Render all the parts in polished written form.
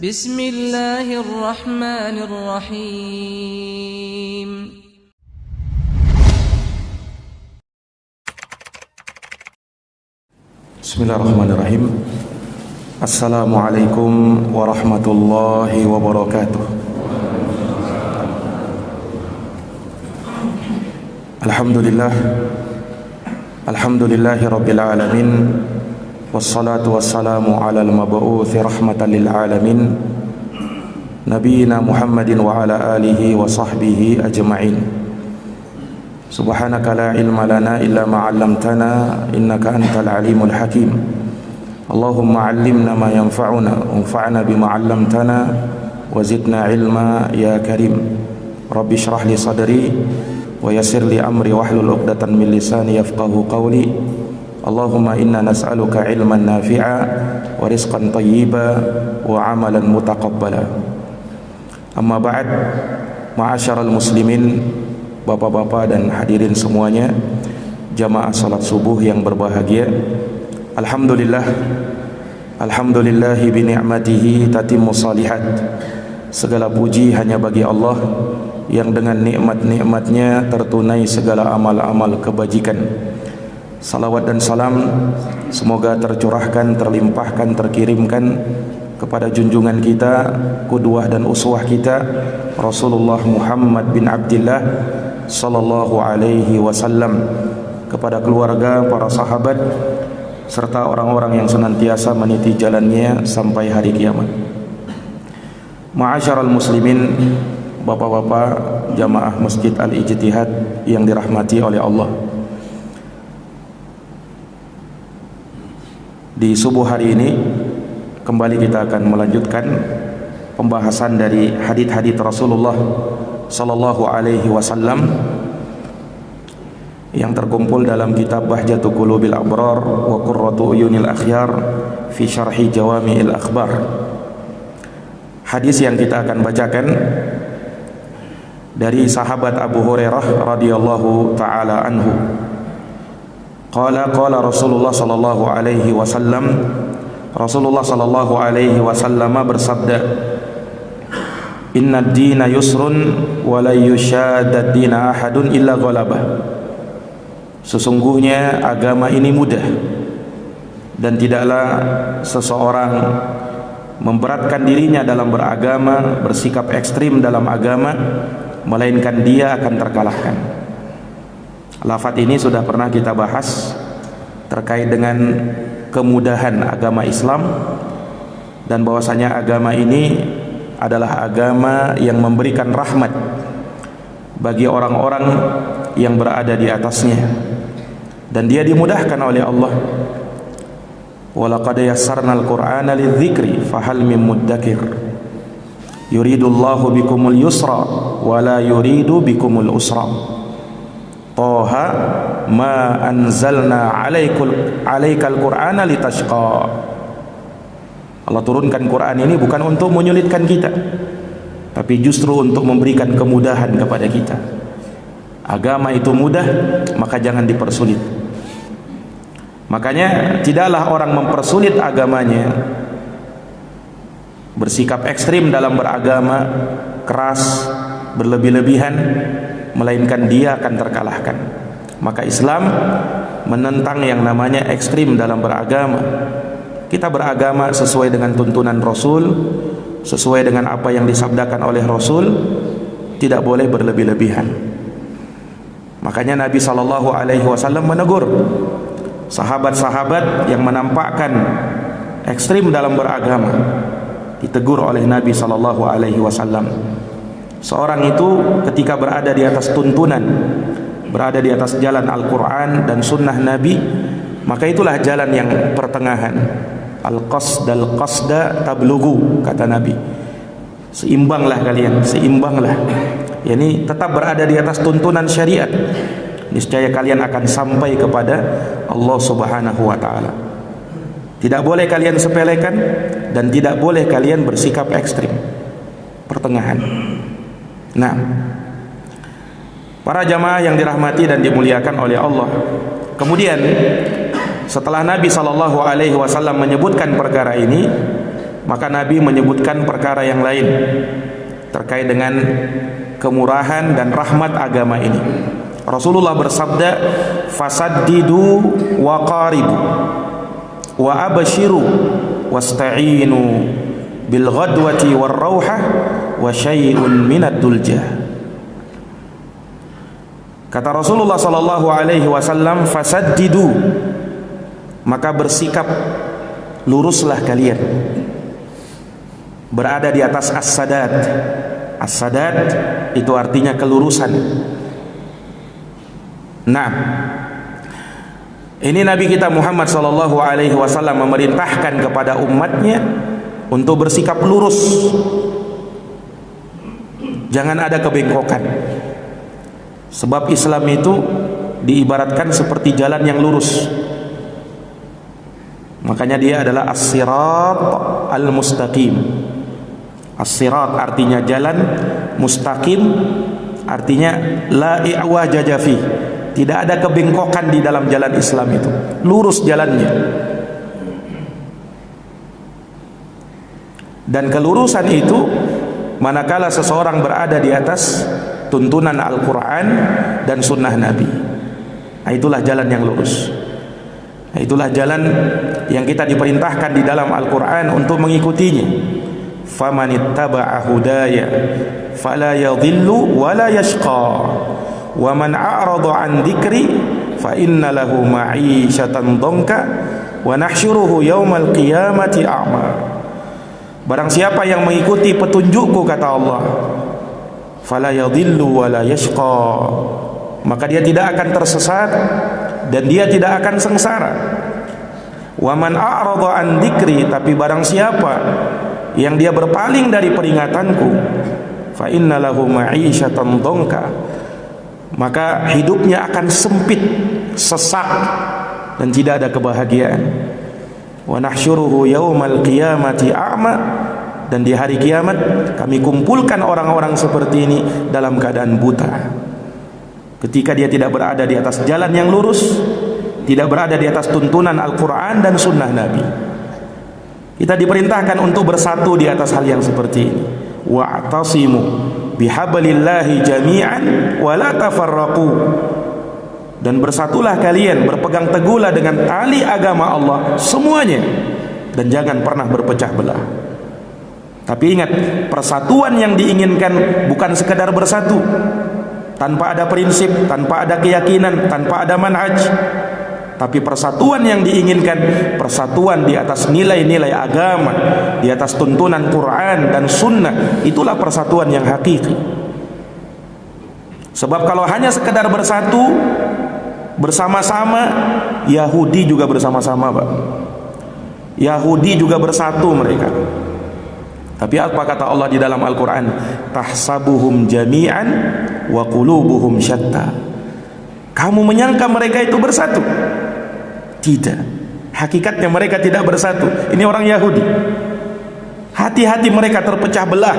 Bismillahirrahmanirrahim. Bismillahirrahmanirrahim. Assalamualaikum warahmatullahi wabarakatuh. Alhamdulillahi rabbil alamin. Wassalatu wassalamu ala al-mab'uthi rahmatan lil alamin, nabiyina Muhammadin wa ala alihi wa sahbihi ajma'in. Subhanaka la ilma lana illa ma 'allamtana innaka antal alimul hakim. Allahumma 'allimna ma yanfa'una wanfa'na bima 'allamtana wa zidna ilma ya karim. Rabbi shrah li sadri wa yassir li amri wahlul 'uqdatan min lisani yafqahu qawli. Allahumma inna nas'aluka ilman nafi'a wa rizqan tayyiba wa amalan mutaqabbala. Amma ba'd, ma'asyaral muslimin, bapak-bapak dan hadirin semuanya, jamaah salat subuh yang berbahagia. Alhamdulillahi bi ni'matihi tatimmu salihat. Segala puji hanya bagi Allah yang dengan nikmat-nikmatnya tertunai segala amal-amal kebajikan. Salawat dan salam semoga tercurahkan, terlimpahkan, terkirimkan kepada junjungan kita, qudwah dan uswah kita, Rasulullah Muhammad bin Abdillah sallallahu alaihi wasallam, kepada keluarga, para sahabat serta orang-orang yang senantiasa meniti jalannya sampai hari kiamat. Ma'asyaral muslimin, bapak-bapak jamaah Masjid Al-Ijtihad yang dirahmati oleh Allah. Di subuh hari ini kembali kita akan melanjutkan pembahasan dari hadits-hadits Rasulullah sallallahu alaihi wasallam yang terkumpul dalam kitab Bahjatu Qulubil Abrar wa Qurratu Uyunil Akhyar fi Syarhi Jawami'il Akhbar. Hadis yang kita akan bacakan dari sahabat Abu Hurairah radhiyallahu taala anhu. Qala Rasulullah sallallahu alaihi wasallam, Rasulullah sallallahu alaihi wasallam bersabda, "Inna ad-dina yusrun wa la yushadda ad-dina ahadun illa ghalabah." Sesungguhnya agama ini mudah dan tidaklah seseorang memberatkan dirinya dalam beragama, bersikap ekstrim dalam agama, melainkan dia akan terkalahkan. Lafaz ini sudah pernah kita bahas terkait dengan kemudahan agama Islam, dan bahwasanya agama ini adalah agama yang memberikan rahmat bagi orang-orang yang berada di atasnya, dan dia dimudahkan oleh Allah. Walaqad yassarnal Qur'ana lidzikri fahal mim muddakir. Yuridullahu bikumul yusra wa la yuridu bikumul usra. Toha ma anzalna alaikal Qur'ana litashqa. Allah turunkan Quran ini bukan untuk menyulitkan kita, tapi justru untuk memberikan kemudahan kepada kita. Agama itu mudah, maka jangan dipersulit. Makanya tidaklah orang mempersulit agamanya, bersikap ekstrim dalam beragama, keras, berlebih-lebihan, melainkan dia akan terkalahkan. Maka Islam menentang yang namanya ekstrim dalam beragama. Kita beragama sesuai dengan tuntunan Rasul, sesuai dengan apa yang disabdakan oleh Rasul, tidak boleh berlebih-lebihan. Makanya Nabi SAW menegur sahabat-sahabat yang menampakkan ekstrim dalam beragama. Ditegur oleh Nabi SAW. Seorang itu ketika berada di atas tuntunan, berada di atas jalan Al-Quran dan sunnah Nabi, maka itulah jalan yang pertengahan. Al-qasdal qasda tablugu, kata Nabi. Seimbanglah kalian, seimbanglah. Yani tetap berada di atas tuntunan syariat. Niscaya kalian akan sampai kepada Allah Subhanahu wa taala. Tidak boleh kalian sepelekan dan tidak boleh kalian bersikap ekstrim. Pertengahan. Nah, para jamaah yang dirahmati dan dimuliakan oleh Allah, kemudian setelah Nabi SAW menyebutkan perkara ini, Maka Nabi menyebutkan perkara yang lain terkait dengan kemurahan dan rahmat agama ini. Rasulullah bersabda, fasaddidu wa qaribu wa abshiru wasta'inu bil ghadwati war rauhah wa syai'un minad duljah. Kata Rasulullah sallallahu alaihi wasallam, fasaddidu, maka bersikap luruslah kalian, berada di atas as-sadad. As-sadad itu artinya kelurusan. Nah, ini Nabi kita Muhammad sallallahu alaihi wasallam memerintahkan kepada umatnya untuk bersikap lurus. Jangan ada kebengkokan. Sebab Islam itu diibaratkan seperti jalan yang lurus. Makanya dia adalah as-sirat al-mustaqim. As-sirat artinya jalan, mustaqim artinya la i'wajaja fi. Tidak ada kebengkokan di dalam jalan Islam itu. Lurus jalannya. Dan kelurusan itu manakala seseorang berada di atas tuntunan Al-Quran dan sunnah Nabi. Nah, itulah jalan yang lurus. Nah, itulah jalan yang kita diperintahkan di dalam Al-Quran untuk mengikutinya. Famanittaba'a hudaya fala yadhillu wala yashqa wa man a'rada 'an dzikri fa inna lahu ma'isyatan dhanka wa nahsyuruhu yaumal qiyamati a'ma. Barang siapa yang mengikuti petunjukku, kata Allah, fala yadhillu wala yashqa, maka dia tidak akan tersesat dan dia tidak akan sengsara. Wa man a'rada 'an dzikri, tapi barang siapa yang dia berpaling dari peringatanku, fa inna lahu ma'isyatan dhanka, maka hidupnya akan sempit, sesak, dan tidak ada kebahagiaan. Wa nahsyuruhu yaumal qiyamati a'ma, dan di hari kiamat kami kumpulkan orang-orang seperti ini dalam keadaan buta. Ketika dia tidak berada di atas jalan yang lurus, tidak berada di atas tuntunan Al-Quran dan sunnah Nabi. Kita diperintahkan untuk bersatu di atas hal yang seperti ini. Wa'tasimu bihablillahi jami'an wa la tafarraqu, dan bersatulah kalian, berpegang teguhlah dengan tali agama Allah semuanya, dan jangan pernah berpecah belah. Tapi ingat, persatuan yang diinginkan bukan sekedar bersatu tanpa ada prinsip, tanpa ada keyakinan, tanpa ada manhaj. Tapi persatuan yang diinginkan, persatuan di atas nilai-nilai agama, di atas tuntunan Quran dan sunnah. Itulah persatuan yang hakiki. Sebab kalau hanya sekedar bersatu bersama-sama, Yahudi juga bersama-sama, Pak. Yahudi juga bersatu mereka. Tapi apa kata Allah di dalam Al-Quran? Tahsabuhum jami'an wa qulubuhum syatta. Kamu menyangka mereka itu bersatu? Tidak. Hakikatnya mereka tidak bersatu. Ini orang Yahudi. Hati-hati mereka terpecah belah.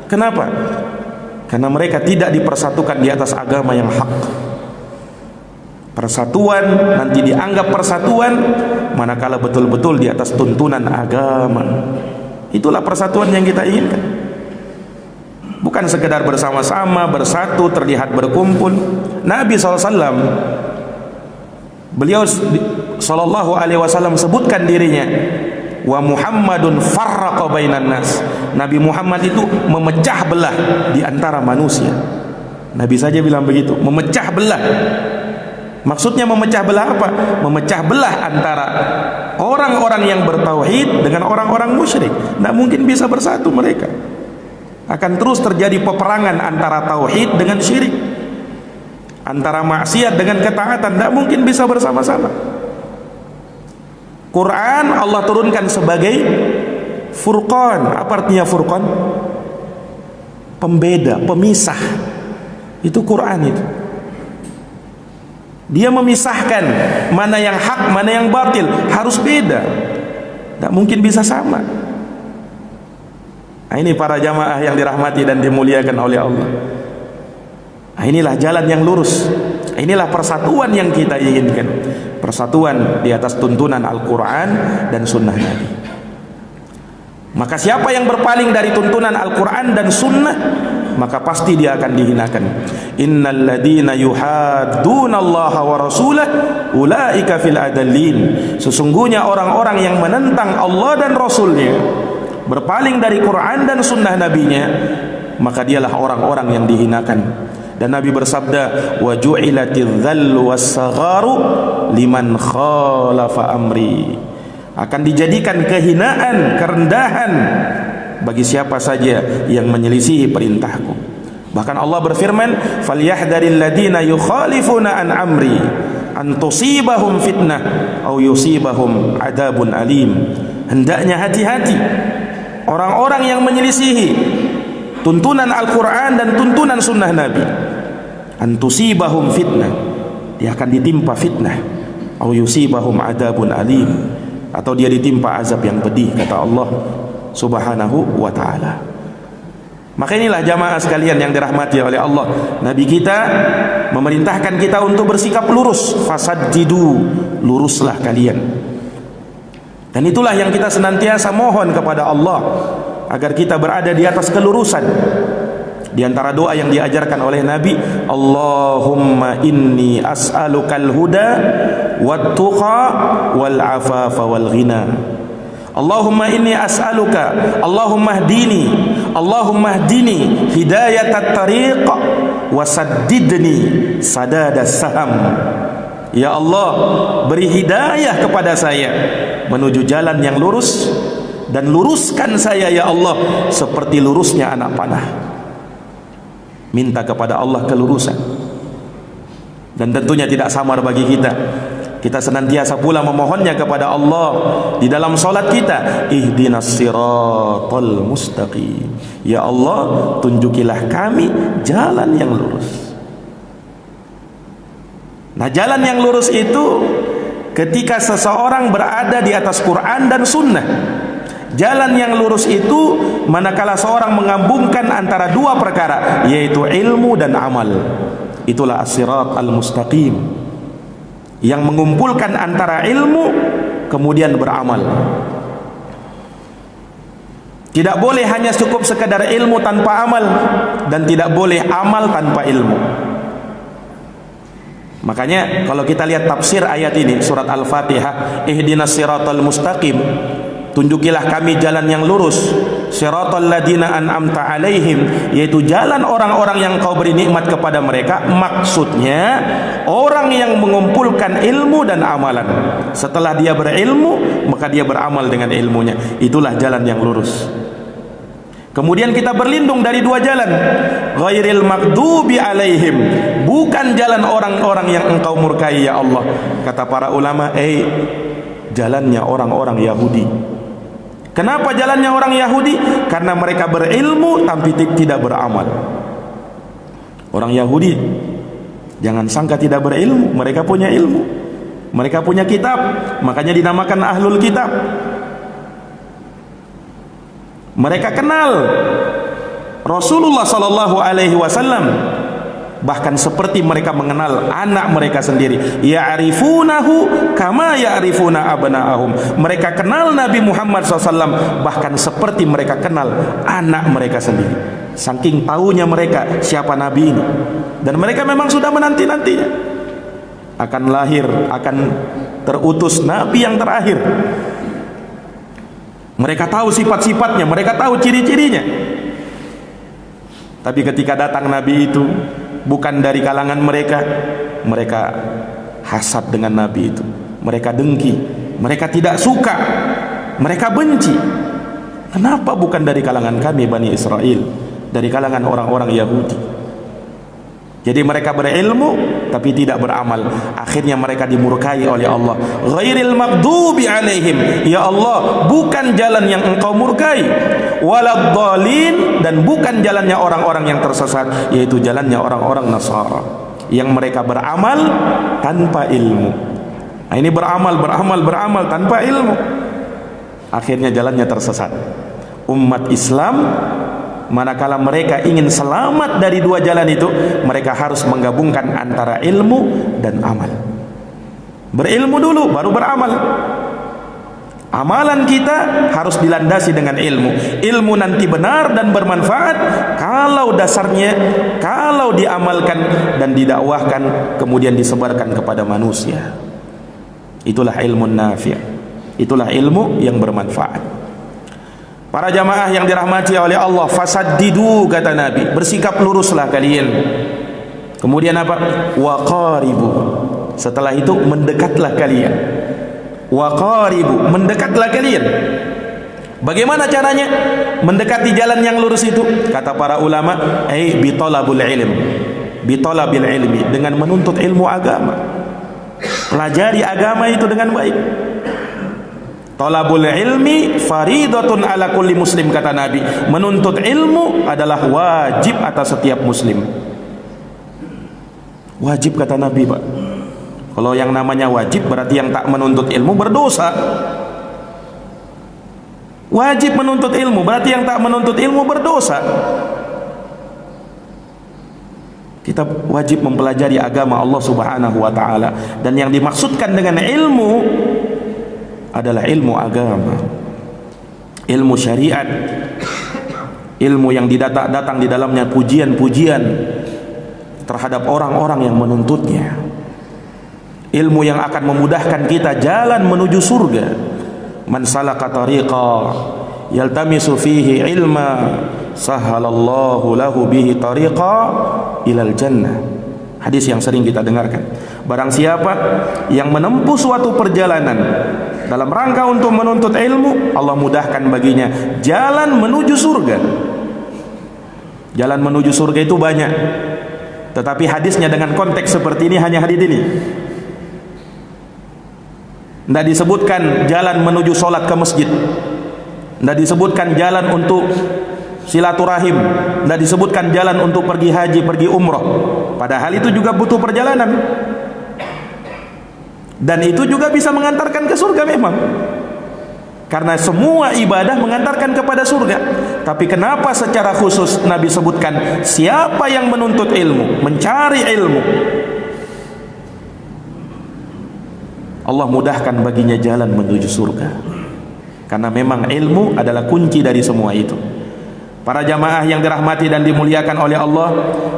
Kenapa? Karena mereka tidak dipersatukan di atas agama yang hak. Persatuan nanti dianggap persatuan manakala betul-betul di atas tuntunan agama. Itulah persatuan yang kita inginkan. Bukan sekedar bersama-sama, bersatu, terlihat berkumpul. Nabi SAW, beliau sallallahu alaihi wasallam sebutkan dirinya, wa Muhammadun farraqa bainan nas. Nabi Muhammad itu memecah belah di antara manusia. Nabi saja bilang begitu, memecah belah. Maksudnya memecah belah apa? Memecah belah antara orang-orang yang bertauhid dengan orang-orang musyrik. Tidak mungkin bisa bersatu mereka. Akan terus terjadi peperangan antara tauhid dengan syirik, antara maksiat dengan ketaatan. Tidak mungkin bisa bersama-sama. Quran Allah turunkan sebagai furqan. Apa artinya furqan? Pembeda, pemisah. Itu Quran itu. Dia memisahkan mana yang hak, mana yang batil. Harus beda. Tidak mungkin bisa sama. Nah, ini para jamaah yang dirahmati dan dimuliakan oleh Allah. Nah, inilah jalan yang lurus. Inilah persatuan yang kita inginkan. Persatuan di atas tuntunan Al-Quran dan sunnah Nabi. Maka siapa yang berpaling dari tuntunan Al-Quran dan Sunnah, maka pasti dia akan dihinakan. Innal ladina yuhadduna Allah wa rasulah ulaika fil adallin. Sesungguhnya orang-orang yang menentang Allah dan Rasulnya, berpaling dari Quran dan Sunnah Nabinya, maka dialah orang-orang yang dihinakan. Dan Nabi bersabda, wa ju'ilatidz dzallu was-sagharu liman khalafa amri. Akan dijadikan kehinaan, kerendahan bagi siapa saja yang menyelisihi perintahku. Bahkan Allah berfirman, falyahdharil ladina yukhalifuna an amri an tusibahum fitnah aw yusibahum adabun alim. Hendaknya hati-hati orang-orang yang menyelisihi tuntunan Al-Quran dan tuntunan Sunnah Nabi. An tusibahum fitnah, dia akan ditimpa fitnah, aw yusibahum adabun alim, atau dia ditimpa azab yang pedih, kata Allah Subhanahu wa ta'ala. Maka inilah jamaah sekalian yang dirahmati oleh Allah, Nabi kita memerintahkan kita untuk bersikap lurus. Fasaddidu, luruslah kalian. Dan itulah yang kita senantiasa mohon kepada Allah, agar kita berada di atas kelurusan. Di antara doa yang diajarkan oleh Nabi, Allahumma inni as'alukal huda wat tuqa wal afafa wal ghina. Allahumma inni as'aluka, Allahumma hdini hidayatat tariq wasaddidni sadadas saham. Ya Allah, beri hidayah kepada saya menuju jalan yang lurus, dan luruskan saya ya Allah seperti lurusnya anak panah. Minta kepada Allah kelurusan. Dan tentunya tidak samar bagi kita. Kita senantiasa pula memohonnya kepada Allah di dalam salat kita, ihdinas siratal mustaqim. Ya Allah, tunjukilah kami jalan yang lurus. Nah, jalan yang lurus itu ketika seseorang berada di atas Quran dan Sunnah. Jalan yang lurus itu manakala seorang menggabungkan antara dua perkara, yaitu ilmu dan amal. Itulah as-sirat al-mustaqim, yang mengumpulkan antara ilmu kemudian beramal. Tidak boleh hanya cukup sekedar ilmu tanpa amal, dan tidak boleh amal tanpa ilmu. Makanya kalau kita lihat tafsir ayat ini, surat Al-Fatihah, ihdinas siratal mustaqim, tunjukilah kami jalan yang lurus, siratal ladina an'amta alaihim, yaitu jalan orang-orang yang kau beri nikmat kepada mereka. Maksudnya orang yang mengumpulkan ilmu dan amalan. Setelah dia berilmu, maka dia beramal dengan ilmunya. Itulah jalan yang lurus. Kemudian kita berlindung dari dua jalan, ghairil maghdubi alaihim, bukan jalan orang-orang yang engkau murkai ya Allah. Kata para ulama, jalannya orang-orang Yahudi. Kenapa jalannya orang Yahudi? Karena mereka berilmu tapi tidak beramal. Orang Yahudi, jangan sangka tidak berilmu, mereka punya ilmu, mereka punya kitab, makanya dinamakan ahlul kitab. Mereka kenal Rasulullah sallallahu alaihi wasallam, bahkan seperti mereka mengenal anak mereka sendiri. Ya'rifunahu kama ya'rifuna abna'ahum. Mereka kenal Nabi Muhammad SAW bahkan seperti mereka kenal anak mereka sendiri. Saking tahunya mereka siapa Nabi ini. Dan mereka memang sudah menanti-nantinya akan lahir, akan terutus Nabi yang terakhir. Mereka tahu sifat-sifatnya, mereka tahu ciri-cirinya. Tapi ketika datang Nabi itu bukan dari kalangan mereka, mereka hasad dengan Nabi itu. Mereka dengki, mereka tidak suka, mereka benci. Kenapa bukan dari kalangan kami Bani Israel, dari kalangan orang-orang Yahudi? Jadi mereka berilmu tapi tidak beramal. Akhirnya mereka dimurkai oleh Allah. Ghairil maghdubi alaihim, ya Allah, bukan jalan yang engkau murkai. Waladhdallin, dan bukan jalannya orang-orang yang tersesat, yaitu jalannya orang-orang Nasara yang mereka beramal tanpa ilmu. Nah, ini beramal tanpa ilmu. Akhirnya jalannya tersesat. Umat Islam manakala mereka ingin selamat dari dua jalan itu, mereka harus menggabungkan antara ilmu dan amal. Berilmu dulu baru beramal. Amalan kita harus dilandasi dengan ilmu. Ilmu nanti benar dan bermanfaat kalau dasarnya, kalau diamalkan dan didakwahkan, kemudian disebarkan kepada manusia. Itulah ilmu nafi'. Itulah ilmu yang bermanfaat. Para jamaah yang dirahmati oleh Allah, fasaddidu, kata Nabi, bersikap luruslah kalian. Kemudian apa? Waqaribu. Setelah itu mendekatlah kalian. Waqaribu, mendekatlah kalian. Bagaimana caranya mendekati jalan yang lurus itu? Kata para ulama, bitolabul ilm, bitolabil ilmi, dengan menuntut ilmu agama. Pelajari agama itu dengan baik. Tolabul ilmi faridatun ala kulli muslim, kata Nabi. Menuntut ilmu adalah wajib atas setiap muslim. Wajib, kata Nabi, Pak. Kalau yang namanya wajib berarti yang tak menuntut ilmu berdosa. Wajib menuntut ilmu berarti yang tak menuntut ilmu berdosa. Kita wajib mempelajari agama Allah Subhanahu wa taala, dan yang dimaksudkan dengan ilmu adalah ilmu agama, ilmu syariat, ilmu yang datang di dalamnya pujian-pujian terhadap orang-orang yang menuntutnya. Ilmu yang akan memudahkan kita jalan menuju surga. Man salaka tariqa yaltamisu fihi ilma sahhalallahu lahu bihi tariqa ilal jannah. Hadis yang sering kita dengarkan. Barang siapa yang menempuh suatu perjalanan dalam rangka untuk menuntut ilmu, Allah mudahkan baginya jalan menuju surga. Jalan menuju surga itu banyak, tetapi hadisnya dengan konteks seperti ini hanya hadis ini. Tidak disebutkan jalan menuju sholat ke masjid, tidak disebutkan jalan untuk silaturahim, tidak disebutkan jalan untuk pergi haji, pergi umroh. Padahal itu juga butuh perjalanan, dan itu juga bisa mengantarkan ke surga memang, karena semua ibadah mengantarkan kepada surga. Tapi kenapa secara khusus Nabi sebutkan siapa yang menuntut ilmu, mencari ilmu, Allah mudahkan baginya jalan menuju surga. Karena memang ilmu adalah kunci dari semua itu. Para jamaah yang dirahmati dan dimuliakan oleh Allah,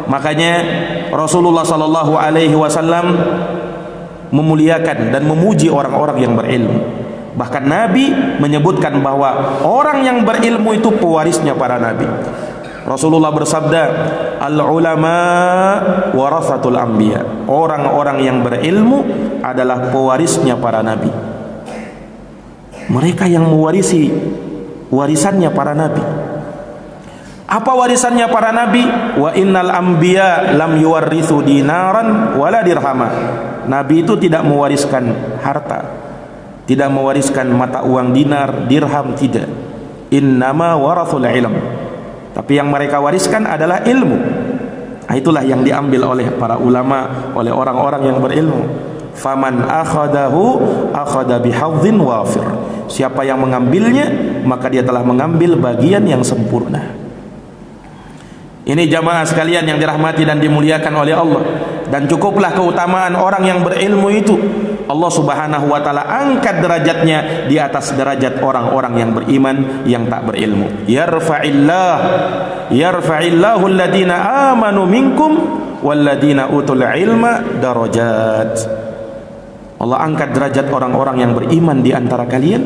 makanya Rasulullah sallallahu alaihi wasallam memuliakan dan memuji orang-orang yang berilmu. Bahkan Nabi menyebutkan bahwa orang yang berilmu itu pewarisnya para nabi. Rasulullah bersabda, al-ulama warathatul anbiya. Orang-orang yang berilmu adalah pewarisnya para nabi. Mereka yang mewarisi warisannya para nabi. Apa warisannya para nabi? Wa innal anbiya lam yuwarrithu dinaran wala dirhama. Nabi itu tidak mewariskan harta, tidak mewariskan mata uang dinar, dirham, tidak. Innama warathul ilm. Tapi yang mereka wariskan adalah ilmu. Nah, itulah yang diambil oleh para ulama, oleh orang-orang yang berilmu. Faman akhadahu akhadha bihadzin wafir. Siapa yang mengambilnya, maka dia telah mengambil bagian yang sempurna. Ini jamaah sekalian yang dirahmati dan dimuliakan oleh Allah. Dan cukuplah keutamaan orang yang berilmu itu, Allah Subhanahu wa taala angkat derajatnya di atas derajat orang-orang yang beriman yang tak berilmu. Yarfa'illahu alladhina amanu minkum walladhina utul ilma darajat. Allah angkat derajat orang-orang yang beriman di antara kalian,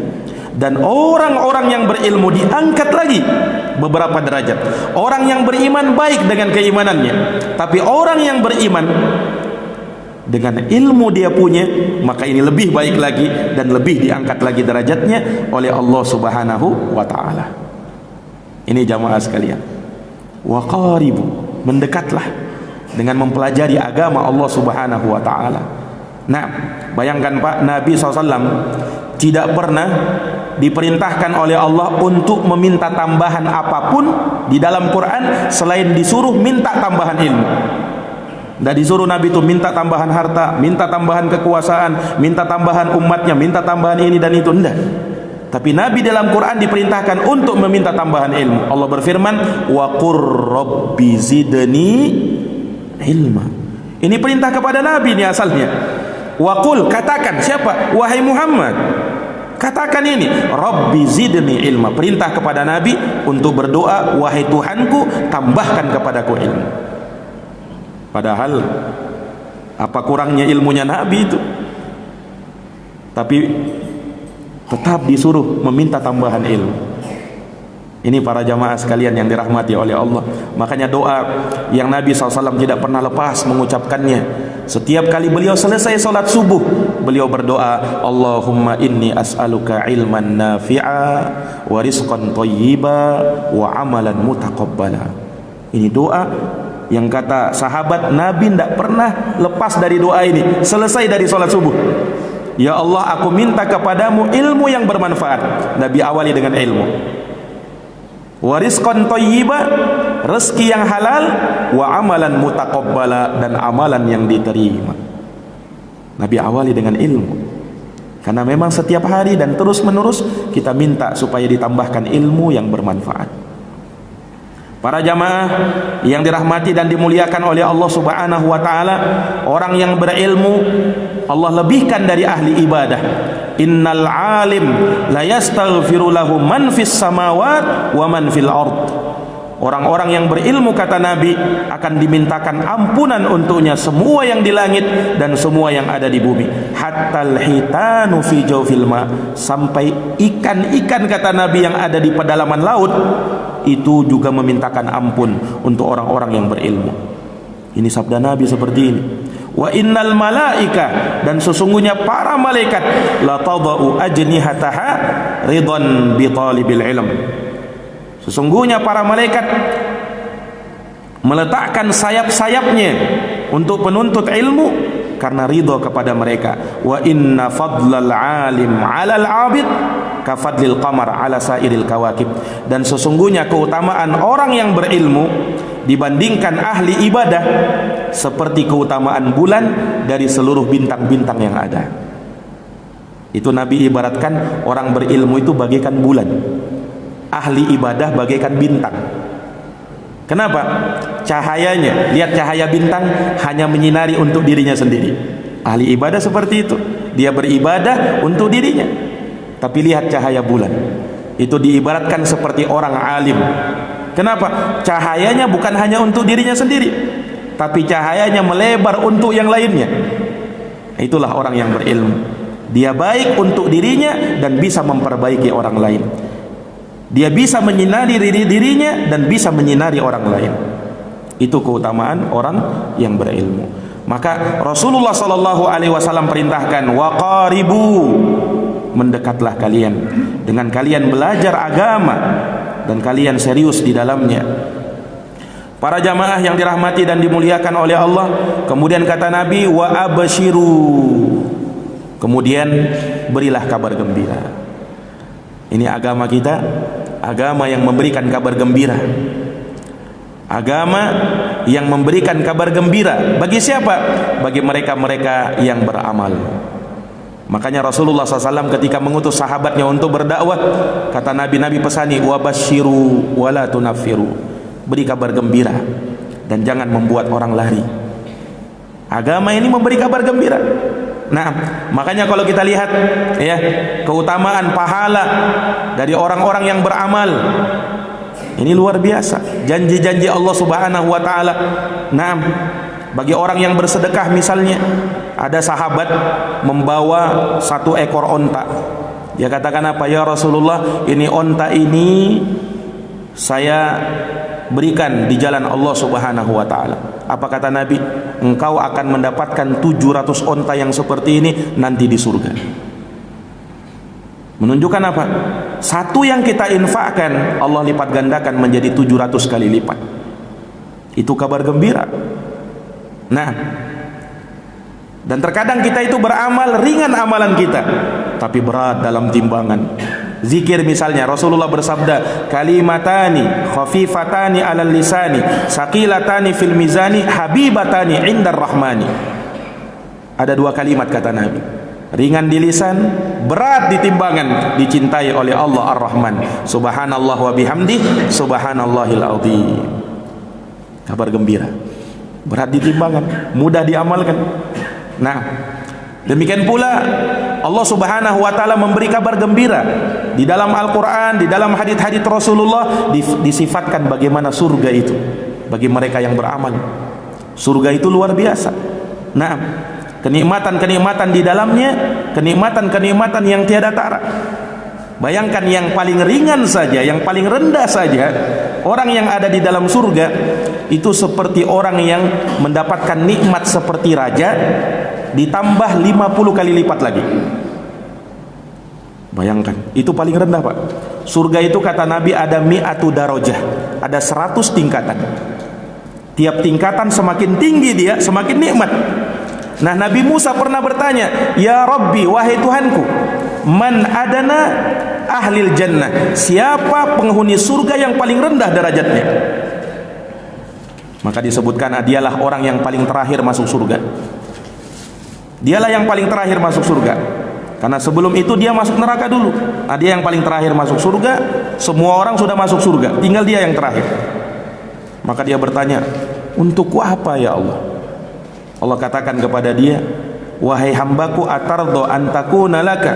dan orang-orang yang berilmu diangkat lagi beberapa derajat. Orang yang beriman baik dengan keimanannya, tapi orang yang beriman dengan ilmu dia punya, maka ini lebih baik lagi dan lebih diangkat lagi derajatnya oleh Allah Subhanahu wa taala. Ini jamaah sekalian, waqaribu, mendekatlah dengan mempelajari agama Allah Subhanahu wa taala. Nah, bayangkan Pak, Nabi SAW tidak pernah diperintahkan oleh Allah untuk meminta tambahan apapun di dalam Quran selain disuruh minta tambahan ilmu. Tidak disuruh Nabi itu minta tambahan harta, minta tambahan kekuasaan, minta tambahan umatnya, minta tambahan ini dan itu, tidak. Tapi Nabi dalam Quran diperintahkan untuk meminta tambahan ilmu. Allah berfirman, wa qur rabbi zidni ilma. Ini perintah kepada Nabi ini asalnya. Wa qul, katakan, siapa? Wahai Muhammad, Katakan ini, Rabbi zidni ilma. Perintah kepada Nabi untuk berdoa, wahai Tuhanku, tambahkan kepadaku ilmu. Padahal apa kurangnya ilmunya Nabi itu? Tapi tetap disuruh meminta tambahan ilmu. Ini para jamaah sekalian yang dirahmati oleh Allah. Makanya doa yang Nabi SAW tidak pernah lepas mengucapkannya. Setiap kali beliau selesai salat subuh, beliau berdoa, Allahumma inni as'aluka ilman nafi'a wa rizqan thayyiba wa amalan mutaqabbala. Ini doa yang kata sahabat Nabi tidak pernah lepas dari doa ini selesai dari salat subuh. Ya Allah, aku minta kepadamu ilmu yang bermanfaat. Nabi awali dengan ilmu. Wa rizqan thayyiba, rezeki yang halal, wa amalan mutaqabbala, dan amalan yang diterima. Nabi awali dengan ilmu. Karena memang setiap hari dan terus menerus kita minta supaya ditambahkan ilmu yang bermanfaat. Para jamaah yang dirahmati dan dimuliakan oleh Allah Subhanahu wa taala, orang yang berilmu Allah lebihkan dari ahli ibadah. Innal alim la yastaghfiru lahu man fis samawat wa man fil ard. Orang-orang yang berilmu, kata Nabi, akan dimintakan ampunan untuknya semua yang di langit dan semua yang ada di bumi. Hattal hitanu fi jawfil ma, sampai ikan-ikan, kata Nabi, yang ada di pedalaman laut itu juga memintakan ampun untuk orang-orang yang berilmu. Ini sabda Nabi seperti ini. Wa innal malaika, dan sesungguhnya para malaikat, la tadau ajnihataha ridwan bi talibil ilm. Sesungguhnya para malaikat meletakkan sayap-sayapnya untuk penuntut ilmu karena ridha kepada mereka. Wa inna fadlal alim 'alal 'abid ka fadlil qamar 'ala sairil kawakib. Dan sesungguhnya keutamaan orang yang berilmu dibandingkan ahli ibadah seperti keutamaan bulan dari seluruh bintang-bintang yang ada. Itu Nabi ibaratkan orang berilmu itu bagaikan bulan, ahli ibadah bagaikan bintang. Kenapa? Cahayanya, lihat cahaya bintang hanya menyinari untuk dirinya sendiri. Ahli ibadah seperti itu, dia beribadah untuk dirinya. Tapi lihat cahaya bulan, itu diibaratkan seperti orang alim. Kenapa? Cahayanya bukan hanya untuk dirinya sendiri, tapi cahayanya melebar untuk yang lainnya. Itulah orang yang berilmu. Dia baik untuk dirinya dan bisa memperbaiki orang lain. Dia bisa menyinari dirinya dan bisa menyinari orang lain. Itu keutamaan orang yang berilmu. Maka Rasulullah SAW perintahkan, waqaribu, mendekatlah kalian dengan kalian belajar agama dan kalian serius di dalamnya. Para jamaah yang dirahmati dan dimuliakan oleh Allah, kemudian kata Nabi, wa abshiru, kemudian berilah kabar gembira. Ini agama kita, agama yang memberikan kabar gembira, agama yang memberikan kabar gembira bagi siapa? Bagi mereka-mereka yang beramal. Makanya Rasulullah SAW ketika mengutus sahabatnya untuk berdakwah, kata Nabi pesani, wabashiru wala tunaffiru, beri kabar gembira dan jangan membuat orang lari. Agama ini memberi kabar gembira. Nah, makanya kalau kita lihat ya keutamaan pahala dari orang-orang yang beramal, ini luar biasa. Janji-janji Allah Subhanahu wa taala. Nah, bagi orang yang bersedekah, misalnya ada sahabat membawa 1 ekor onta. Dia katakan apa? Ya Rasulullah, ini onta ini saya berikan di jalan Allah Subhanahu wa taala. Apa kata Nabi? Engkau akan mendapatkan 700 onta yang seperti ini nanti di surga. Menunjukkan apa? Satu yang kita infakkan Allah lipat gandakan menjadi 700 kali lipat. Itu kabar gembira. Nah, dan terkadang kita itu beramal ringan amalan kita, tapi berat dalam timbangan. Zikir misalnya, Rasulullah bersabda, kalimatani khafifatani alal lisani saqilatani fil mizani habibatani indar rahmani. Ada 2 kalimat kata Nabi, ringan di lisan, berat di timbangan, dicintai oleh Allah Ar-Rahman. Subhanallah wa bihamdi, subhanallahil azim. Kabar gembira, berat di timbangan, mudah diamalkan. Nah, demikian pula Allah Subhanahu wa taala memberi kabar gembira di dalam Al-Qur'an, di dalam hadits-hadits Rasulullah, disifatkan bagaimana surga itu bagi mereka yang beramal. Surga itu luar biasa. Nah, kenikmatan-kenikmatan di dalamnya, kenikmatan-kenikmatan yang tiada tara. Bayangkan yang paling ringan saja, yang paling rendah saja, orang yang ada di dalam surga itu seperti orang yang mendapatkan nikmat seperti raja ditambah 50 kali lipat lagi. Bayangkan, itu paling rendah, Pak. Surga itu kata Nabi ada mi'atu darajah, ada 100 tingkatan. Tiap tingkatan semakin tinggi dia, semakin nikmat. Nah, Nabi Musa pernah bertanya, "Ya Rabbi, wahai Tuhanku, man adana ahlil jannah?" Siapa penghuni surga yang paling rendah derajatnya? Maka disebutkan dialah orang yang paling terakhir masuk surga. Dialah yang paling terakhir masuk surga. Karena sebelum itu dia masuk neraka dulu. Nah, dia yang paling terakhir masuk surga. Semua orang sudah masuk surga, tinggal dia yang terakhir. Maka dia bertanya, "Untukku apa ya Allah?" Allah katakan kepada dia, "Wahai hambaku, atardo antakuna laka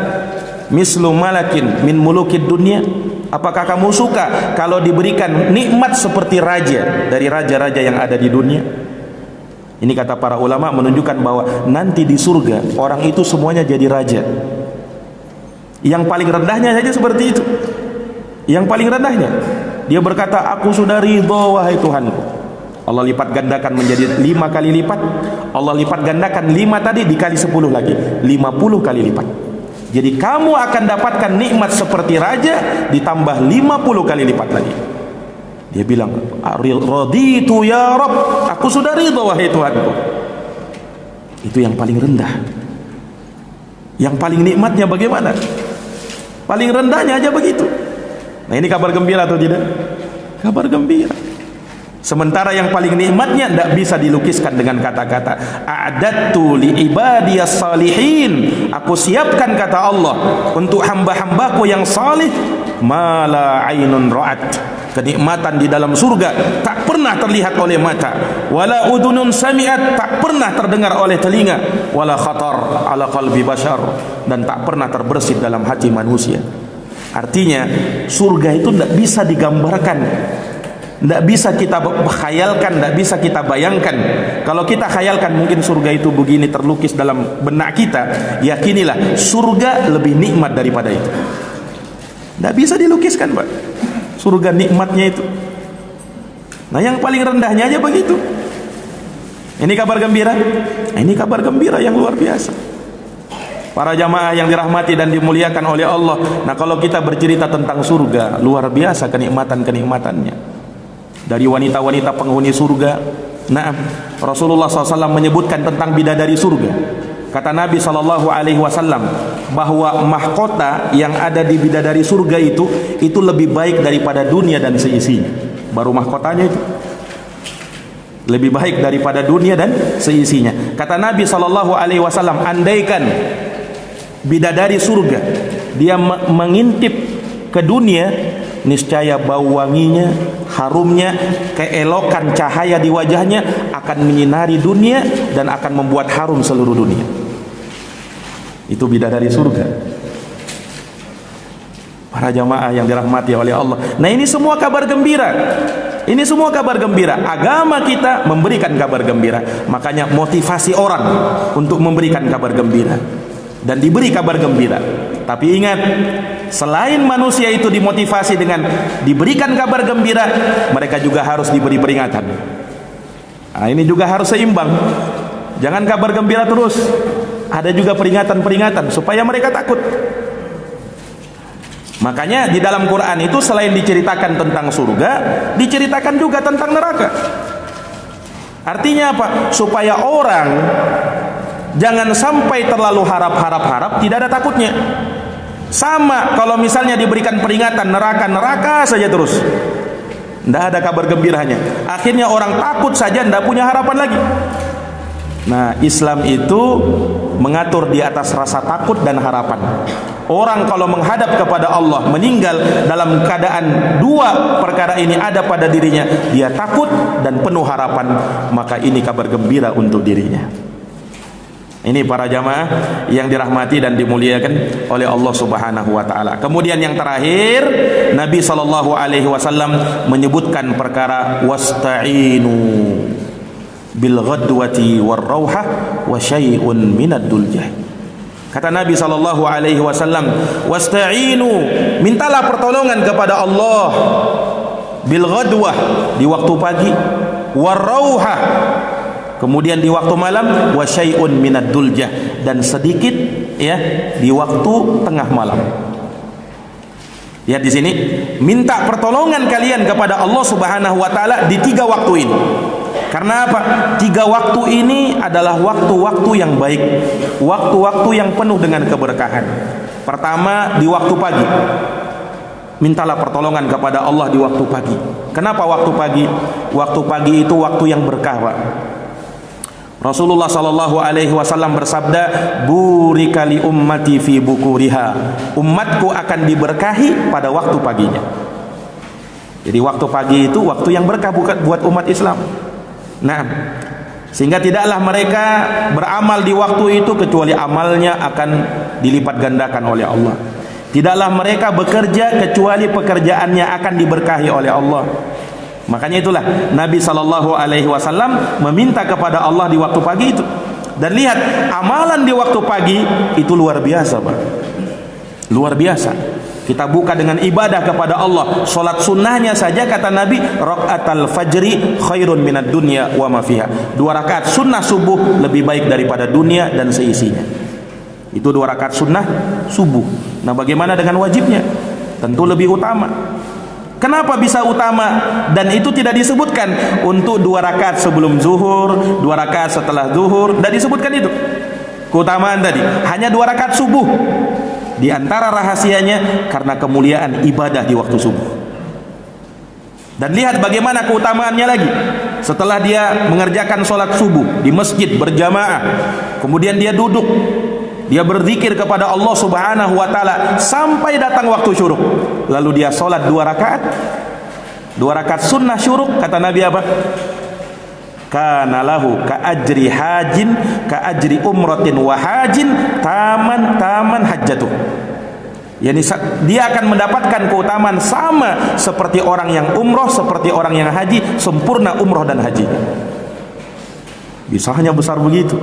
mislu malakin min mulukid dunia?" Apakah kamu suka kalau diberikan nikmat seperti raja dari raja-raja yang ada di dunia? Ini kata para ulama menunjukkan bahwa nanti di surga orang itu semuanya jadi raja. Yang paling rendahnya saja seperti itu. Yang paling rendahnya dia berkata, "Aku sudah ridho wahai Tuhanku." Allah lipat gandakan menjadi 5 kali lipat. Allah lipat gandakan 5 tadi dikali 10 lagi, 50 kali lipat. Jadi kamu akan dapatkan nikmat seperti raja ditambah 50 kali lipat lagi. Dia bilang, "Raditu ya Rabb," aku sudah ridha wahai Tuhanku. Itu yang paling rendah. Yang paling nikmatnya bagaimana? Paling rendahnya aja begitu. Nah, ini kabar gembira atau tidak? Kabar gembira. Sementara yang paling nikmatnya tidak bisa dilukiskan dengan kata-kata. A'dadtu li ibadiyas salihin. Aku siapkan, kata Allah, untuk hamba-hambaku yang salih, ma la ainun ra'at. Kenikmatan di dalam surga tak pernah terlihat oleh mata, wala udunun sami'at, tak pernah terdengar oleh telinga, wala khatar ala qalbi bashar, dan tak pernah terbersit dalam hati manusia. Artinya surga itu tidak bisa digambarkan, tidak bisa kita khayalkan, tidak bisa kita bayangkan. Kalau kita khayalkan mungkin surga itu begini terlukis dalam benak kita, yakinilah surga lebih nikmat daripada itu. Tidak bisa dilukiskan, Pak, surga nikmatnya itu. Nah, yang paling rendahnya aja begitu. Ini kabar gembira. Ini kabar gembira yang luar biasa. Para jamaah yang dirahmati dan dimuliakan oleh Allah. Nah, kalau kita bercerita tentang surga, luar biasa kenikmatan-kenikmatannya. Dari wanita-wanita penghuni surga. Nah, Rasulullah SAW menyebutkan tentang bidadari surga. Kata Nabi SAW bahwa mahkota yang ada di bidadari surga itu lebih baik daripada dunia dan seisinya. Baru mahkotanya itu lebih baik daripada dunia dan seisinya. Kata Nabi SAW, andaikan bidadari surga dia mengintip ke dunia, niscaya bau wanginya, harumnya, keelokan cahaya di wajahnya akan menyinari dunia dan akan membuat harum seluruh dunia. Itu bidadari surga. Para jamaah yang dirahmati oleh Allah. Nah, ini semua kabar gembira. Ini semua kabar gembira. Agama kita memberikan kabar gembira. Makanya motivasi orang untuk memberikan kabar gembira dan diberi kabar gembira. Tapi ingat, selain manusia itu dimotivasi dengan diberikan kabar gembira, mereka juga harus diberi peringatan. Nah, ini juga harus seimbang. Jangan kabar gembira terus. Ada juga peringatan-peringatan supaya mereka takut. Makanya di dalam Quran itu selain diceritakan tentang surga, diceritakan juga tentang neraka. Artinya apa? Supaya orang jangan sampai terlalu harap-harap, tidak ada takutnya. Sama kalau misalnya diberikan peringatan neraka saja terus, tidak ada kabar gembiranya. Akhirnya orang takut saja, tidak punya harapan lagi. Nah, Islam itu mengatur di atas rasa takut dan harapan. Orang kalau menghadap kepada Allah, meninggal dalam keadaan dua perkara ini ada pada dirinya, dia takut dan penuh harapan, maka ini kabar gembira untuk dirinya. Ini para jamaah yang dirahmati dan dimuliakan oleh Allah Subhanahu wa taala. Kemudian yang terakhir, Nabi sallallahu alaihi wasallam menyebutkan perkara wasta'inu bil ghadwati war rauhah wa syai'un minad duljah. Kata Nabi sallallahu alaihi wasallam, wasta'inu, mintalah pertolongan kepada Allah bil ghadwah, di waktu pagi, war rauhah, kemudian di waktu malam, wa syai'un minad duljah, dan sedikit ya di waktu tengah malam. Lihat di sini, minta pertolongan kalian kepada Allah Subhanahu wa taala di 3 waktu ini. Karena apa? 3 waktu ini adalah waktu-waktu yang baik, waktu-waktu yang penuh dengan keberkahan. Pertama, di waktu pagi. Mintalah pertolongan kepada Allah di waktu pagi. Kenapa waktu pagi? Waktu pagi itu waktu yang berkah, Pak. Rasulullah sallallahu alaihi wasallam bersabda, burika li ummati fi bukuriha, umatku akan diberkahi pada waktu paginya. Jadi waktu pagi itu waktu yang berkah buat umat Islam. Nah, sehingga tidaklah mereka beramal di waktu itu kecuali amalnya akan dilipat gandakan oleh Allah. Tidaklah mereka bekerja kecuali pekerjaannya akan diberkahi oleh Allah. Makanya itulah Nabi sallallahu alaihi wasallam meminta kepada Allah di waktu pagi itu. Dan lihat, amalan di waktu pagi itu luar biasa, Pak. Luar biasa. Kita buka dengan ibadah kepada Allah. Salat sunnahnya saja kata Nabi, raqatal fajri khairun minad dunya wa ma fiha. 2 rakaat sunnah subuh lebih baik daripada dunia dan seisinya. Itu 2 rakaat sunnah subuh. Nah, bagaimana dengan wajibnya? Tentu lebih utama. Kenapa bisa utama? Dan itu tidak disebutkan untuk 2 rakaat sebelum zuhur, 2 rakaat setelah zuhur, tidak disebutkan itu keutamaan tadi. Hanya 2 rakaat subuh. Di antara rahasianya karena kemuliaan ibadah di waktu subuh. Dan lihat bagaimana keutamaannya lagi. Setelah dia mengerjakan sholat subuh di masjid berjamaah, kemudian dia duduk, dia berzikir kepada Allah Subhanahu wa taala sampai datang waktu syuruk. Lalu dia sholat 2 rakaat. 2 rakaat sunnah syuruk, kata Nabi apa? Kana lahu ka ajri hajin ka ajri umratin wa hajin taman hajjatuh. Yani dia akan mendapatkan keutamaan sama seperti orang yang umroh, seperti orang yang haji, sempurna umroh dan haji. Bisa hanya besar begitu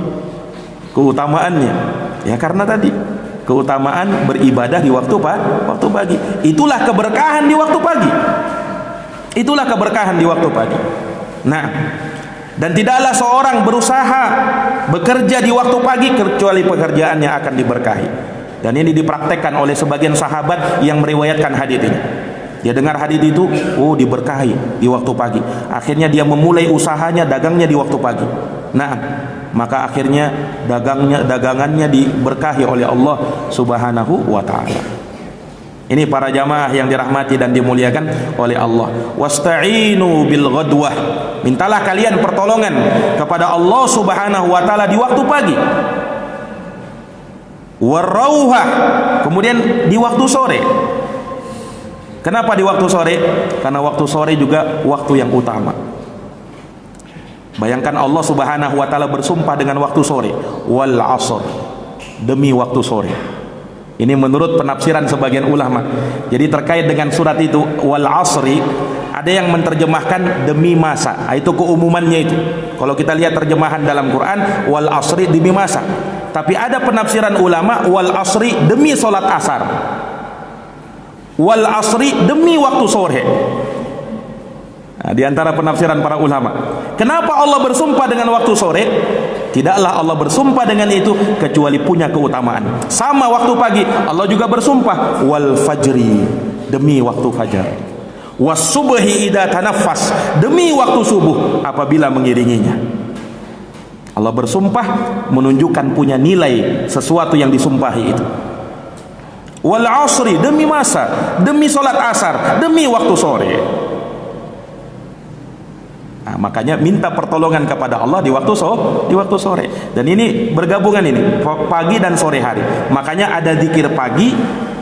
keutamaannya. Ya karena tadi keutamaan beribadah di waktu pagi. Itulah keberkahan di waktu pagi. Itulah keberkahan di waktu pagi. Nah, dan tidaklah seorang berusaha bekerja di waktu pagi kecuali pekerjaannya akan diberkahi. Dan ini dipraktekkan oleh sebagian sahabat yang meriwayatkan hadis ini. Dia dengar hadis itu, oh diberkahi di waktu pagi. Akhirnya dia memulai usahanya, dagangnya di waktu pagi. Nah, maka akhirnya dagangannya diberkahi oleh Allah Subhanahu wa taala. Ini para jamaah yang dirahmati dan dimuliakan oleh Allah. Wasta'inu bil ghadwah. Mintalah kalian pertolongan kepada Allah Subhanahu wa taala di waktu pagi. Warauhah, kemudian di waktu sore. Kenapa di waktu sore? Karena waktu sore juga waktu yang utama. Bayangkan Allah Subhanahu wa taala bersumpah dengan waktu sore, wal 'ashr, demi waktu sore. Ini menurut penafsiran sebagian ulama. Jadi terkait dengan surat itu wal 'ashri, ada yang menerjemahkan demi masa. Itu keumumannya itu. Kalau kita lihat terjemahan dalam Quran wal 'ashri demi masa. Tapi ada penafsiran ulama wal 'ashri demi salat asar. Wal 'ashri demi waktu sore. Nah, di antara penafsiran para ulama. Kenapa Allah bersumpah dengan waktu sore? Tidaklah Allah bersumpah dengan itu kecuali punya keutamaan. Sama waktu pagi, Allah juga bersumpah wal fajri, demi waktu fajar. Was subhi idza tanaffas, demi waktu subuh apabila mengiringinya. Allah bersumpah menunjukkan punya nilai sesuatu yang disumpahi itu. Wal 'ashri, demi masa, demi salat asar, demi waktu sore. Nah, makanya minta pertolongan kepada Allah di waktu sore. Dan ini bergabungan ini, pagi dan sore hari. Makanya ada zikir pagi,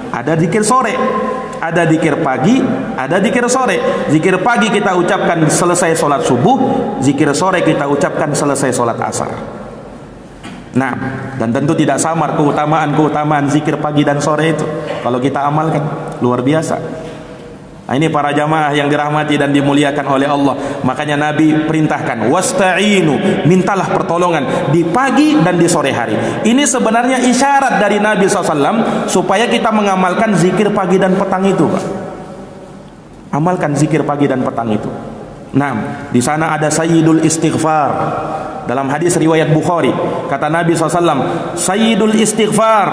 ada zikir sore. Ada zikir pagi, ada zikir sore. Zikir pagi kita ucapkan selesai sholat subuh, zikir sore kita ucapkan selesai sholat asar. Nah, dan tentu tidak samar keutamaan zikir pagi dan sore itu. Kalau kita amalkan, luar biasa. Nah, ini para jamaah yang dirahmati dan dimuliakan oleh Allah. Makanya Nabi perintahkan, wasta'inu, mintalah pertolongan di pagi dan di sore hari. Ini sebenarnya isyarat dari Nabi SAW supaya kita mengamalkan zikir pagi dan petang itu, Pak. Amalkan zikir pagi dan petang itu. Nah, di sana ada sayyidul istighfar. Dalam hadis riwayat Bukhari, kata Nabi SAW, sayyidul istighfar,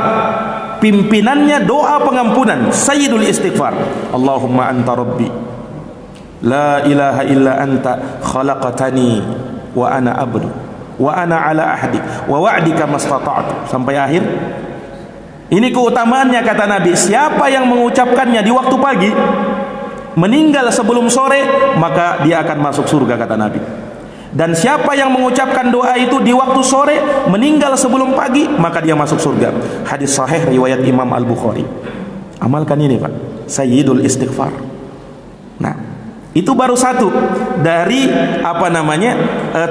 pimpinannya doa pengampunan. Sayyidul istighfar, Allahumma anta rabbi, la ilaha illa anta khalaqtani wa ana abdu wa ana ala ahdi wa wa'dika mastata'tu, sampai akhir. Ini keutamaannya kata Nabi. Siapa yang mengucapkannya di waktu pagi, meninggal sebelum sore, maka dia akan masuk surga kata Nabi. Dan siapa yang mengucapkan doa itu di waktu sore, meninggal sebelum pagi, maka dia masuk surga. Hadis sahih riwayat Imam Al-Bukhari. Amalkan ini, Pak, sayyidul istighfar. Nah, itu baru satu dari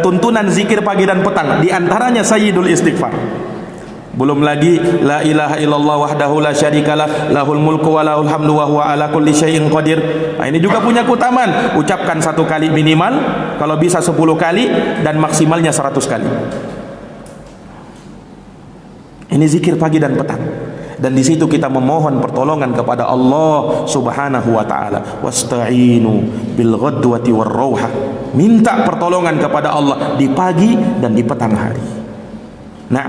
tuntunan zikir pagi dan petang. Di antaranya sayyidul istighfar. Belum lagi la ilaha illallah wahdahu la syarikalah, lahul mulku wa lahul hamdu wa huwa ala kulli syai'in qadir. Nah, ini juga punya keutamaan. Ucapkan 1 kali minimal, kalau bisa 10 kali, dan maksimalnya 100 kali. Ini zikir pagi dan petang. Dan di situ kita memohon pertolongan kepada Allah Subhanahu wa taala. Wasta'inu bil ghadwati war rauha. Minta pertolongan kepada Allah di pagi dan di petang hari. Nah,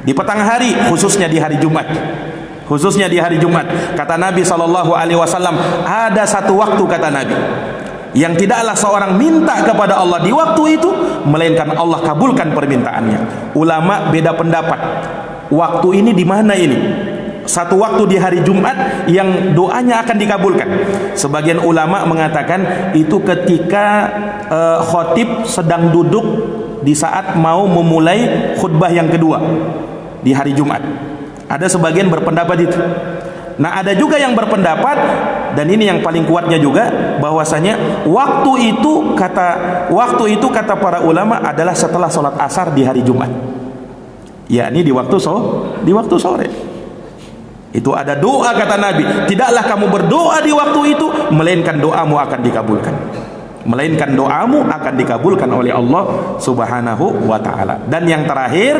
di petang hari, khususnya di hari Jumat, kata Nabi SAW, ada satu waktu, kata Nabi, yang tidaklah seorang minta kepada Allah di waktu itu melainkan Allah kabulkan permintaannya. Ulama beda pendapat. Waktu ini di mana ini? Satu waktu di hari Jumat yang doanya akan dikabulkan. Sebagian ulama mengatakan itu ketika khotib sedang duduk di saat mau memulai khutbah yang kedua di hari Jumat. Ada sebagian berpendapat itu. Nah, ada juga yang berpendapat, dan ini yang paling kuatnya juga, bahwasanya waktu itu kata para ulama adalah setelah sholat asar di hari Jumat, yakni di waktu sore. Itu ada doa kata Nabi, tidaklah kamu berdoa di waktu itu melainkan doamu akan dikabulkan. Oleh Allah Subhanahu wa taala. Dan yang terakhir,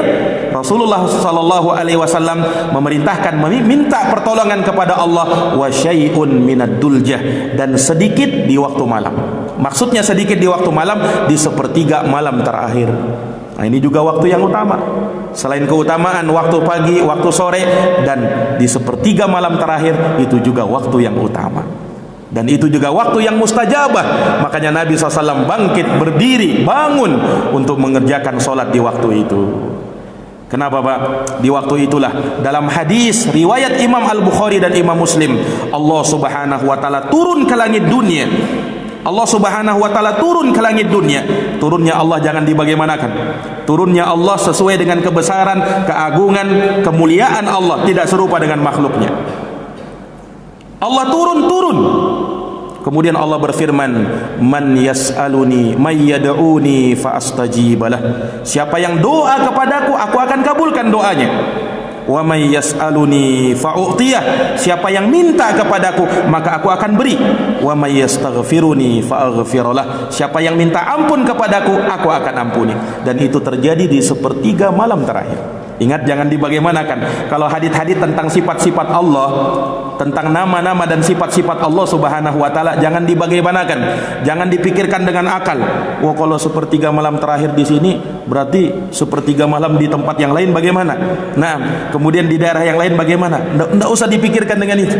Rasulullah sallallahu alaihi wasallam memerintahkan meminta pertolongan kepada Allah wa syai'un minad duljah, dan sedikit di waktu malam. Maksudnya sedikit di waktu malam, di sepertiga malam terakhir. Nah, ini juga waktu yang utama. Selain keutamaan waktu pagi, waktu sore, dan di sepertiga malam terakhir, itu juga waktu yang utama. Dan itu juga waktu yang mustajabah. Makanya Nabi SAW bangkit, berdiri, bangun untuk mengerjakan sholat di waktu itu. Kenapa, Pak? Di waktu itulah, dalam hadis riwayat Imam Al-Bukhari dan Imam Muslim, Allah Subhanahu wa taala turun ke langit dunia. Turunnya Allah jangan dibagaimanakan. Turunnya Allah sesuai dengan kebesaran, keagungan, kemuliaan Allah, tidak serupa dengan makhluknya. Allah turun. Kemudian Allah berfirman, man yas'aluni may yad'uni fa astajibalah. Siapa yang doa kepadaku, aku akan kabulkan doanya. Wa may yas'aluni fa u'tiyah. Siapa yang minta kepadaku, maka aku akan beri. Wa may yastaghfiruni fa aghfirlah. Siapa yang minta ampun kepadaku, aku akan ampuni. Dan itu terjadi di sepertiga malam terakhir. Ingat, jangan dibagaimanakan. Kalau hadits-hadits tentang sifat-sifat Allah, tentang nama-nama dan sifat-sifat Allah Subhanahu wa taala, jangan dibagaimanakan. Jangan dipikirkan dengan akal. Wah, kalau sepertiga malam terakhir di sini, berarti sepertiga malam di tempat yang lain bagaimana? Nah, kemudian di daerah yang lain bagaimana? Tidak usah dipikirkan dengan itu.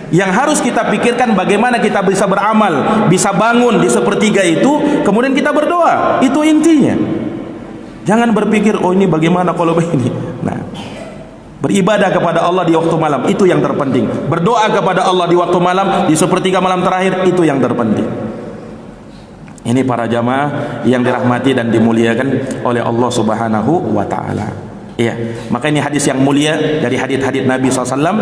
Yang harus kita pikirkan bagaimana kita bisa beramal, bisa bangun di sepertiga itu, kemudian kita berdoa. Itu intinya. Jangan berpikir, oh ini bagaimana kalau begini. Nah, beribadah kepada Allah di waktu malam, itu yang terpenting. Berdoa kepada Allah di waktu malam, di sepertiga malam terakhir, itu yang terpenting. Ini para jamaah yang dirahmati dan dimuliakan oleh Allah Subhanahu wa ta'ala. Iya, maka ini hadis yang mulia dari hadis-hadis Nabi SAW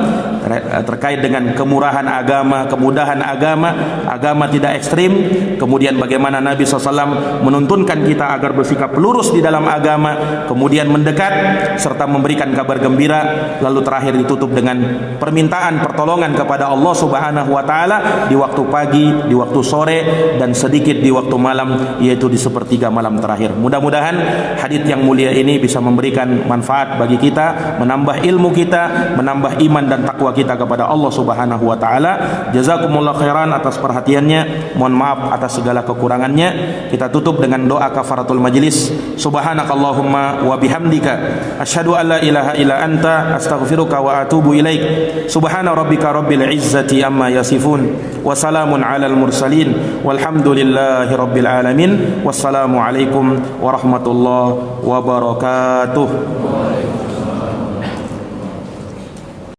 terkait dengan kemurahan agama, kemudahan agama. Agama tidak ekstrim. Kemudian bagaimana Nabi SAW menuntunkan kita agar bersikap lurus di dalam agama, kemudian mendekat serta memberikan kabar gembira, lalu terakhir ditutup dengan permintaan pertolongan kepada Allah Subhanahu wa taala di waktu pagi, di waktu sore, dan sedikit di waktu malam, yaitu di sepertiga malam terakhir. Mudah-mudahan hadis yang mulia ini bisa memberikan manfaat bagi kita, menambah ilmu kita, menambah iman dan takwa kita kepada Allah Subhanahu wa taala. Jazakumullah khairan atas perhatiannya. Mohon maaf atas segala kekurangannya. Kita tutup dengan doa kafaratul majlis. Subhanakallahumma wa bihamdika asyhadu an la ilaha illa anta astaghfiruka wa atubu ilaik. Subhana rabbika rabbil izzati amma yasifun wa salamun alal mursalin walhamdulillahi rabbil alamin. Wassalamu alaikum warahmatullahi wabarakatuh.